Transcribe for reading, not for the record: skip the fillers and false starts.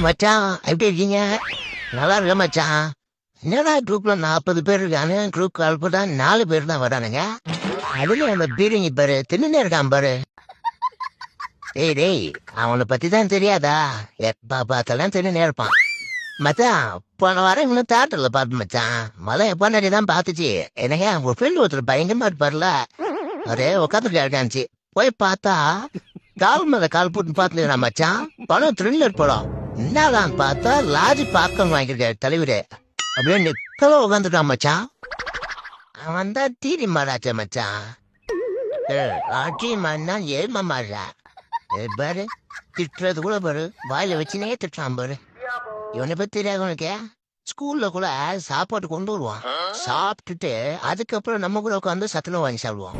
மச்சான் எப்படி இருக்கீங்க? நல்லா இருக்க மச்சான். என்னடா குரூப்ல 40 பேர் இருக்கானு குரூப் கால் போட்டா 4 பேர் தான் வரானுங்க. அதுல அந்த பீரிங்கி பாரு தின்னுனே இருக்கான் பாரு. டேய் அவனை பத்தி தான் தெரியாதா? எப்பா பார்த்தாலும் தின்னுனே இருப்பான். மச்சான் போன வாரம் இன்னும் தேட்டர்ல பார்த்து மச்சான். மழை எப்போ நிறைய தான் பார்த்துச்சு. எனக்கு உங்க ஃப்ரெண்ட் ஒருத்தர் பயங்கரமா இருப்பார்ல, ஒரே உட்காந்துட்டு இருக்காச்சு. போய் பார்த்தா கால் மேல கால் போட்டு பார்த்துக்கிறான் மச்சான். படம் த்ரில்லர் படம். என்னதான் பார்த்தா லாஜி பாப்கார்ன் வாங்கியிருக்காரு தலைவரு. அப்படியே நிக்கல உட்காந்துட்டான் மச்சான். அவன் தான் தீரி மாறாச்ச மச்சான். ஆட்சி மாறினா ஏழ்மா மாறா. பாரு திட்டுறது கூட பாரு வாயில வச்சுனே திட்டுறான் பாரு. இவனை பத்தி தெரியாது உனக்கு? ஸ்கூல்ல கூட சாப்பாடு கொண்டு வருவான். சாப்பிட்டுட்டு அதுக்கப்புறம் நம்ம கூட உட்காந்து சத்துணவு வாங்கி சாப்பிடுவான்.